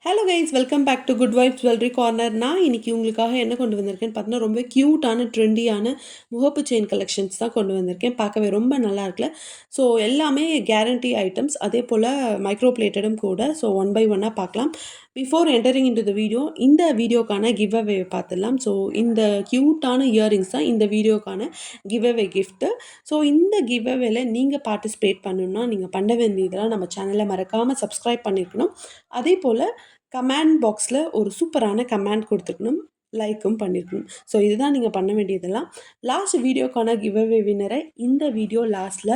Hello guys, welcome back to good vibes jewellery corner. நான் இன்னைக்கு உங்களுக்காக என்ன கொண்டு வந்திருக்கேன்னு பார்த்தீங்கன்னா, ரொம்ப க்யூட்டான ட்ரெண்டியான முகப்பு செயின் கலெக்ஷன்ஸ் தான் கொண்டு வந்திருக்கேன். பார்க்கவே ரொம்ப நல்லா இருக்குல்ல. ஸோ எல்லாமே கேரண்டி ஐட்டம்ஸ், அதே போல் மைக்ரோ பிளேட்டடும் கூட. ஸோ ஒன் பை ஒன்னாக பார்க்கலாம். Before entering into the video, இந்த வீடியோக்கான கிவ் அவே பார்த்துடலாம். ஸோ இந்த க்யூட்டான இயரிங்ஸ் தான் இந்த வீடியோக்கான கிவ் அவே கிஃப்ட்டு. ஸோ இந்த கிவ் அவேல நீங்கள் பார்ட்டிசிபேட் பண்ணணும்னா நீங்கள் பண்ண வேண்டியதெல்லாம் நம்ம சேனலை மறக்காமல் சப்ஸ்கிரைப் பண்ணியிருக்கணும். அதே போல் கமெண்ட் பாக்ஸில் ஒரு சூப்பரான கமெண்ட் கொடுத்துருக்கணும், லைக்கும் பண்ணியிருக்கணும். ஸோ இதுதான் நீங்கள் பண்ண வேண்டியதெல்லாம். லாஸ்ட் வீடியோக்கான கிவ் அவே வின்னரை இந்த வீடியோ லாஸ்ட்டில்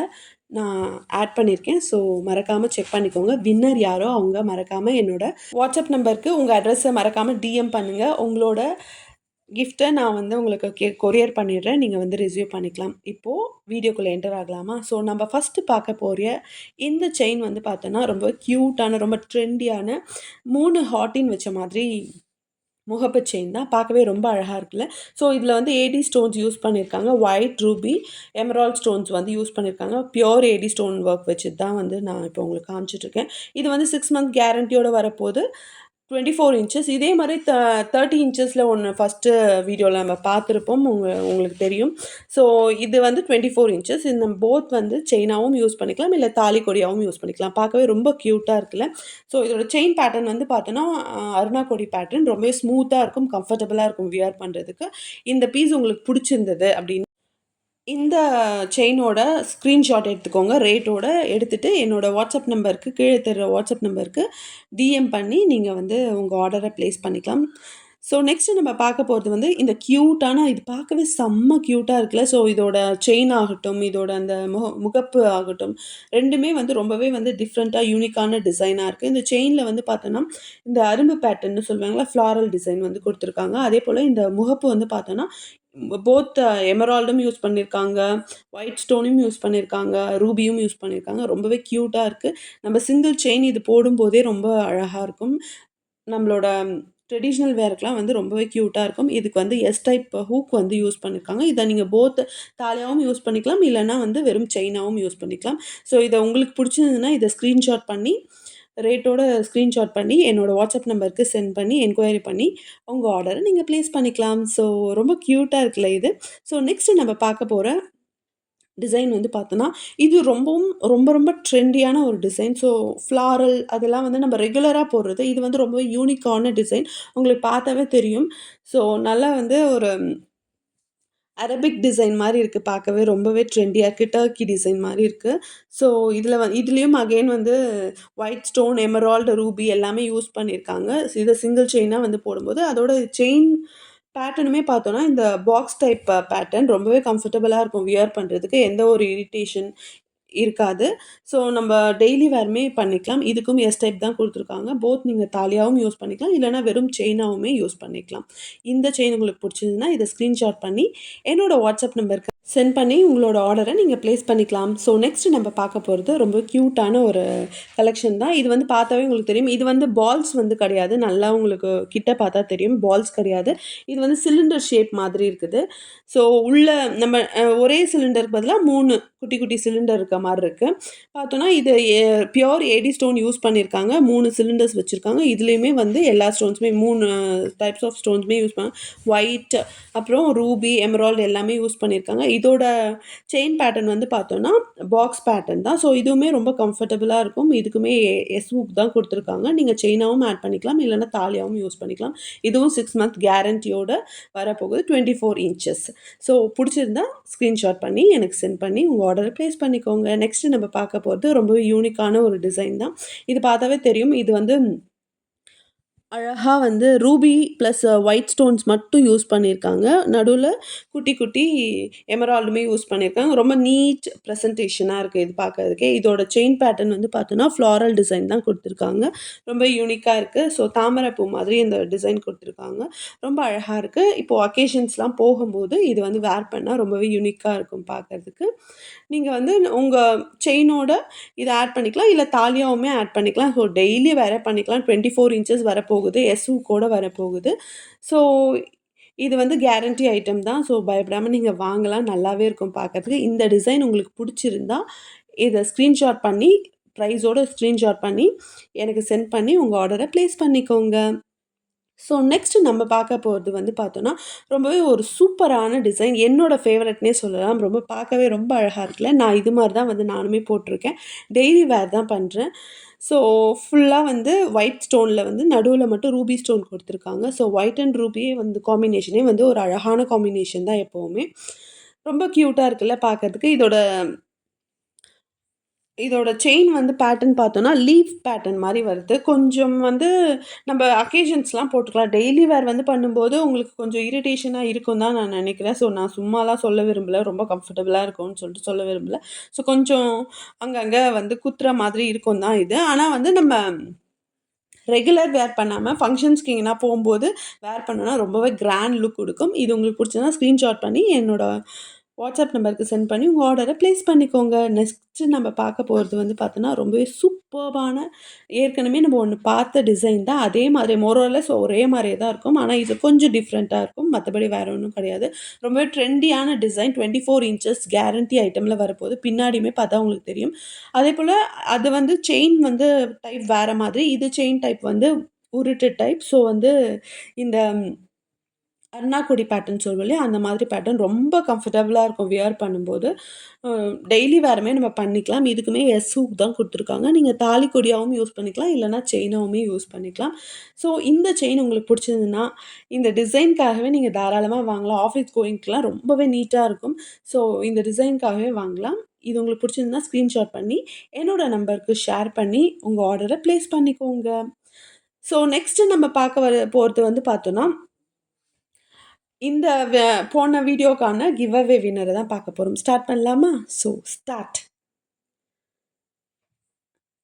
நான் ஆட் பண்ணியிருக்கேன். ஸோ மறக்காமல் செக் பண்ணிக்கோங்க. வின்னர் யாரோ அவங்க மறக்காமல் என்னோட வாட்ஸ்அப் நம்பருக்கு உங்கள் அட்ரஸை மறக்காமல் டிஎம் பண்ணுங்கள். உங்களோட கிஃப்ட்டை நான் உங்களுக்கு கொரியர் பண்ணிடுறேன். நீங்கள் ரிசீவ் பண்ணிக்கலாம். இப்போது வீடியோக்குள்ளே என்டர் ஆகலாமா? ஸோ நம்ம ஃபஸ்ட்டு பார்க்க போகிற இந்த செயின் பார்த்தோன்னா ரொம்ப க்யூட்டான, ரொம்ப ட்ரெண்டியான 3 ஹார்ட்டின் வச்ச மாதிரி முகப்பு செயின் தான். பார்க்கவே ரொம்ப அழகாக இருக்குல்ல. ஸோ இதில் ஏடி ஸ்டோன்ஸ் யூஸ் பண்ணியிருக்காங்க. White Ruby emerald stones use பண்ணியிருக்காங்க. பியோர் ஏடி ஸ்டோன் ஒர்க் வச்சு தான் நான் இப்போ உங்களுக்கு காமிச்சிட்ருக்கேன். இது 6 மந்த் கேரண்டியோடு வரப்போது. 24 இன்ச்சஸ். இதே மாதிரி 30 இன்ச்சஸில் ஒன்று ஃபஸ்ட்டு வீடியோவில் நம்ம பார்த்துருப்போம். உங்களுக்கு தெரியும். ஸோ இது 24 இன்ச்சஸ். இந்த போத் செயினாகவும் யூஸ் பண்ணிக்கலாம், இல்லை தாலி கொடியாகவும் யூஸ் பண்ணிக்கலாம். பார்க்கவே ரொம்ப க்யூட்டாக இருக்குல்ல. ஸோ இதோட செயின் பேட்டர்ன் பார்த்தோன்னா அருணா கொடி பேட்டர்ன். ரொம்பவே ஸ்மூத்தாக இருக்கும், கம்ஃபர்டபுளாக இருக்கும் வியர் பண்ணுறதுக்கு. இந்த பீஸ் உங்களுக்கு பிடிச்சிருந்தது அப்படின்னு இந்த செயினோட ஸ்க்ரீன்ஷாட் எடுத்துக்கோங்க. ரேட்டோட எடுத்துகிட்டு என்னோடய வாட்ஸ்அப் நம்பருக்கு, கீழே தர்ற வாட்ஸ்அப் நம்பருக்கு டிஎம் பண்ணி நீங்கள் உங்கள் ஆர்டரை ப்ளேஸ் பண்ணிக்கலாம். ஸோ நெக்ஸ்ட்டு நம்ம பார்க்க போகிறது இந்த க்யூட்டான, இது பார்க்கவே செம்ம க்யூட்டாக இருக்குல்ல. ஸோ இதோட செயின் ஆகட்டும், இதோட அந்த முகப்பு ஆகட்டும், ரெண்டுமே ரொம்பவே டிஃப்ரெண்ட்டாக யூனிக்கான டிசைனாக இருக்குது. இந்த செயினில் பார்த்தோன்னா இந்த அரும்பு பேட்டர்ன்னு சொல்லுவாங்களா, ஃப்ளாரல் டிசைன் கொடுத்துருக்காங்க. அதே போல் இந்த முகப்பு பார்த்தோன்னா போத் எமரால்டும் யூஸ் பண்ணியிருக்காங்க, ஒயிட் ஸ்டோனும் யூஸ் பண்ணியிருக்காங்க, ரூபியும் யூஸ் பண்ணியிருக்காங்க. ரொம்பவே க்யூட்டாக இருக்குது. நம்ம சிங்கிள் செயின் இது போடும்போதே ரொம்ப அழகாக இருக்கும். நம்மளோட ட்ரெடிஷ்னல் வேர்க்கெலாம் ரொம்பவே க்யூட்டாக இருக்கும். இதுக்கு எஸ் டைப் ஹூக் யூஸ் பண்ணியிருக்காங்க. இதை நீங்கள் போத் தாலியாகவும் யூஸ் பண்ணிக்கலாம், இல்லைனா வெறும் செயினாகவும் யூஸ் பண்ணிக்கலாம். ஸோ இதை உங்களுக்கு பிடிச்சிருந்ததுன்னா இதை ஸ்க்ரீன்ஷாட் பண்ணி, ரேட்டோட ஸ்க்ரீன்ஷாட் பண்ணி என்னோடய வாட்ஸ்அப் நம்பருக்கு சென்ட் பண்ணி என்கொயரி பண்ணி உங்கள் ஆர்டரை நீங்கள் ப்ளேஸ் பண்ணிக்கலாம். ஸோ ரொம்ப க்யூட்டாக இருக்குல்ல இது. ஸோ நெக்ஸ்ட்டு நம்ம பார்க்க போகிற டிசைன் பார்த்தோன்னா, இது ரொம்பவும் ரொம்ப ரொம்ப ட்ரெண்டியான ஒரு டிசைன். ஸோ ஃப்ளாரல் அதெல்லாம் நம்ம ரெகுலராக போடுறது. இது ரொம்ப யூனிக்கான டிசைன். உங்களுக்கு பார்த்தாவே தெரியும். ஸோ நல்லா ஒரு அரபிக் டிசைன் மாதிரி இருக்குது. பார்க்கவே ரொம்பவே ட்ரெண்டியாக இருக்குது. டர்க்கி டிசைன் மாதிரி இருக்குது. ஸோ இதில் இதுலேயும் again white stone, Emerald, Ruby எல்லாமே யூஸ் பண்ணியிருக்காங்க. இதை சிங்கிள் செயினாக போடும்போது அதோட செயின் பேட்டர்னுமே பார்த்தோன்னா இந்த பாக்ஸ் டைப் பேட்டர்ன் ரொம்பவே கம்ஃபர்டபுளாக இருக்கும் வியர் பண்ணுறதுக்கு. எந்த ஒரு இரிட்டேஷன் இருக்காது. ஸோ நம்ம டெய்லி வேர்மே பண்ணிக்கலாம். இதுக்கும் எஸ் டைப் தான் கொடுத்துருக்காங்க. போத் நீங்கள் தாலியாகவும் யூஸ் பண்ணிக்கலாம், இல்லைனா வெறும் செயினாகவுமே யூஸ் பண்ணிக்கலாம். இந்த செயின் உங்களுக்கு பிடிச்சிருந்துன்னா இதை ஸ்க்ரீன்ஷாட் பண்ணி என்னோடய வாட்ஸ்அப் நம்பருக்கு சென்ட் பண்ணி உங்களோட ஆர்டரை நீங்கள் ப்ளேஸ் பண்ணிக்கலாம். ஸோ நெக்ஸ்ட்டு நம்ம பார்க்க போகிறது ரொம்ப க்யூட்டான ஒரு கலெக்ஷன் தான். இது பார்த்தாவே உங்களுக்கு தெரியும். இது பால்ஸ் கிடையாது. நல்லா உங்களுக்கு கிட்ட பார்த்தா தெரியும். பால்ஸ் கிடையாது. இது சிலிண்டர் ஷேப் மாதிரி இருக்குது. ஸோ உள்ள நம்ம ஒரே சிலிண்டருக்கு பதிலாக 3 குட்டி குட்டி சிலிண்டர் இருக்க மாதிரி இருக்குது. பார்த்தோன்னா இது பியோர் ஏடி ஸ்டோன் யூஸ் பண்ணியிருக்காங்க. 3 சிலிண்டர்ஸ் வச்சுருக்காங்க. இதுலேயுமே எல்லா ஸ்டோன்ஸுமே 3 டைப்ஸ் ஆஃப் ஸ்டோன்ஸுமே யூஸ் பண்ண ஒயிட், அப்புறம் ரூபி, எமரால்டு எல்லாமே யூஸ் பண்ணியிருக்காங்க. இதோட செயின் பேட்டர்ன் பார்த்தோன்னா பாக்ஸ் பேட்டர்ன் தான். ஸோ இதுவுமே ரொம்ப கம்ஃபர்டபுளாக இருக்கும். இதுக்குமே எஸ் ஹூக் தான் கொடுத்துருக்காங்க. நீங்கள் செயினாகவும் ஆட் பண்ணிக்கலாம், இல்லைனா தாலியாகவும் யூஸ் பண்ணிக்கலாம். இதுவும் 6 மந்த் கேரண்டியோடு வரப்போகுது. 24 இன்ச்சஸ். ஸோ பிடிச்சிருந்தா ஸ்க்ரீன்ஷாட் பண்ணி எனக்கு சென்ட் பண்ணி உங்கள் ஆர்டரை ப்ளேஸ் பண்ணிக்கோங்க. நெக்ஸ்ட்டு நம்ம பார்க்க போகிறது ரொம்பவே யூனிக்கான ஒரு டிசைன் தான். இது பார்த்தாவே தெரியும். இது அழகாக ரூபி ப்ளஸ் ஒயிட் ஸ்டோன்ஸ் மட்டும் யூஸ் பண்ணியிருக்காங்க. நடுவில் குட்டி குட்டி எமரால்டுமே யூஸ் பண்ணியிருக்காங்க. ரொம்ப நீட் ப்ரெசன்டேஷனாக இருக்குது இது பார்க்கறதுக்கே. இதோட செயின் பேட்டர்ன் பார்த்தோன்னா ஃப்ளாரல் டிசைன் தான் கொடுத்துருக்காங்க. ரொம்ப யூனிக்காக இருக்குது. ஸோ தாமரைப்பூ மாதிரி இந்த டிசைன் கொடுத்துருக்காங்க. ரொம்ப அழகாக இருக்குது. இப்போது அக்கேஷன்ஸ்லாம் போகும்போது இது வேர் பண்ணால் ரொம்பவே யூனிக்காக இருக்கும் பார்க்குறதுக்கு. நீங்கள் உங்கள் செயினோட இதை ஆட் பண்ணிக்கலாம், இல்லை தாலியாவுமே ஆட் பண்ணிக்கலாம். ஸோ டெய்லி வேற பண்ணிக்கலாம். 24 இன்ச்சஸ் வரப்போகுது. எஸ்ஸு கூட வரப்போகுது. ஸோ இது கேரண்டி ஐட்டம் தான். ஸோ பயப்படாமல் நீங்கள் வாங்கலாம். நல்லாவே இருக்கும் பார்க்கறதுக்கு. இந்த டிசைன் உங்களுக்கு பிடிச்சிருந்தா இதை ஸ்க்ரீன்ஷாட் பண்ணி ப்ரைஸோட ஸ்க்ரீன்ஷாட் பண்ணி எனக்கு சென்ட் பண்ணி உங்கள் ஆர்டரை ப்ளேஸ் பண்ணிக்கோங்க. ஸோ நெக்ஸ்ட் நம்ம பார்க்க போறது வந்து பார்த்தோன்னா, ரொம்பவே ஒரு சூப்பரான டிசைன். என்னோட ஃபேவரைட்னே சொல்லலாம். ரொம்ப பார்க்கவே ரொம்ப அழகா இருக்குல்ல. நான் இது மாரி தான் வந்து நானுமே போட்டிருக்கேன். டெய்லி வேர் தான் பண்றேன். ஸோ ஃபுல்லா வந்து ஒயிட் ஸ்டோன்ல வந்து நடுவுல மட்டும் ரூபி ஸ்டோன் குடுத்துருக்காங்க. ஸோ ஒயிட் அண்ட் ரூபி வந்து காம்பினேஷனே வந்து ஒரு அழகான காம்பினேஷன் தான் எப்பவுமே. ரொம்ப கியூட்டா இருக்குல்ல பார்க்கறதுக்கு. இதோட செயின் வந்து பேட்டர்ன் பார்த்தோன்னா, லீஃப் பேட்டர்ன் மாரி வருது. கொஞ்சம் வந்து நம்ப அக்கேஷன்ஸ்லாம் போட்டுக்கலாம். டெய்லி வேர் வந்து பண்ணும்போது உங்களுக்கு கொஞ்சம் இரிட்டேஷனா இருக்கும் தான் நான் நெனைக்கிறேன். ஸோ நான் சும்மாலாம் சொல்ல விரும்பல. ரொம்ப கம்ஃபர்டபுளா இருக்கும்னு சொல்லிட்டு சொல்ல விரும்பல. ஸோ கொஞ்சம் அங்கங்க வந்து குத்துற மாதிரி இருக்கும் தான் இது. ஆனா வந்து நம்ம ரெகுலர் வேர் பண்ணாம ஃபங்ஷன்ஸ்க்கு எங்கனா போம்போது வேர் பண்ணோம்னா ரொம்பவே கிராண்ட் லுக் குடுக்கும். இது உங்களுக்கு புடிச்சதுனா ஸ்க்ரீன்ஷாட் பண்ணி என்னோட வாட்ஸ்அப் நம்பருக்கு சென்ட் பண்ணி உங்க ஆர்டர ப்ளேஸ் பண்ணிக்கோங்க. நெக்ஸ்ட்டு நம்ம பார்க்க போறது வந்து பார்த்தோன்னா, ரொம்பவே சூப்பர்பான ஏற்கனவே நம்ம ஒண்ணு பார்த்த டிசைன் தான். அதே மாதிரி மோர் ஆர் லெஸ் ஒரே மாரியே தான் இருக்கும். ஆனா இது கொஞ்சம் டிஃப்ரெண்ட்டா இருக்கும். மத்தபடி வேற ஒண்ணும் கிடையாது. ரொம்பவே ட்ரெண்டியான டிசைன் 24 இன்ச்சஸ் கேரண்டி ஐட்டம்ல வரப்போது. பின்னாடியுமே பார்த்தா உங்களுக்கு தெரியும். அதேபோல அது வந்து செயின் வந்து டைப் வேற மாதிரி. இது செயின் டைப் வந்து உருட்டு டைப். ஸோ வந்து இந்த அன்னாக்குடி பேட்டர்ன் சொல்லுவோம் இல்லையா? அந்த மாதிரி பேட்டர்ன் ரொம்ப கம்ஃபர்டபுளா இருக்கும் வியர் பண்ணும்போது. அ டெய்லி வேருமே நம்ம பண்ணிக்கலாம். இதுக்குமே எஸ் ஹூக் தான் குடுத்துருக்காங்க. நீங்க தாலி கொடியாவும் யூஸ் பண்ணிக்கலாம். இல்லன்னா செயினாவுமே யூஸ் பண்ணிக்கலாம். ஸோ இந்த செயின் உங்களுக்கு புடிச்சதுன்னா, இந்த டிசைன்க்காகவே நீங்க தாராளமா வாங்கலாம். ஆஃபீஸ் கோயிங்க்குலாம் ரொம்பவே நீட்டா இருக்கும். ஸோ இந்த டிசைன்க்காகவே வாங்கலாம். இது உங்களுக்கு புடிச்சிருந்தா ஸ்க்ரீன்ஷாட் பண்ணி, என்னோட நம்பருக்கு ஷேர் பண்ணி, உங்க ஆர்டர ப்ளேஸ் பண்ணிக்கோங்க. ஸோ நெக்ஸ்ட்டு நம்ம பார்க்க போறது வந்து பார்த்தோன்னா இந்த போன வீடியோக்கான கிவ் அவே வின்னர தான் பார்க்க போறோம். ஸ்டார்ட் பண்ணலாமா? So start.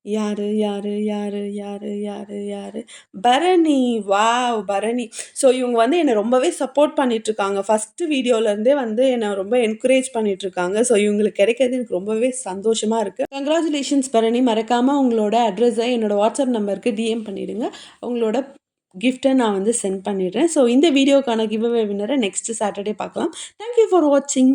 யாரு, யாரு, யாரு, யாரு, யாரு, யாரு? பரணி. வாவ்! பரணி. ஸோ இவங்க வந்து என்ன ரொம்பவே சப்போர்ட் பண்ணிட்டுருக்காங்க. ஃபர்ஸ்ட்டு வீடியோலருந்தே வந்து என்ன ரொம்ப என்கரேஜ் பண்ணிட்டுருக்காங்க. ஸோ இவங்களுக்கு கிடைக்கிறது எனக்கு ரொம்பவே சந்தோஷமா இருக்கு. கங்ராச்சுலேஷன்ஸ் பரணி. மறக்காம உங்களோட அட்ரஸ என்னோட வாட்ஸ்அப் நம்பருக்கு டிஎம் பண்ணிடுங்க. உங்களோட கிஃப்ட்ட நான் வந்து சென்ட் பண்ணிடுறேன். ஸோ இந்த வீடியோக்கான கிவ் அவே வின்னர நெக்ஸ்ட் சாட்டர்டே பார்க்கலாம். தேங்க் யூ ஃபார் வாட்சிங்.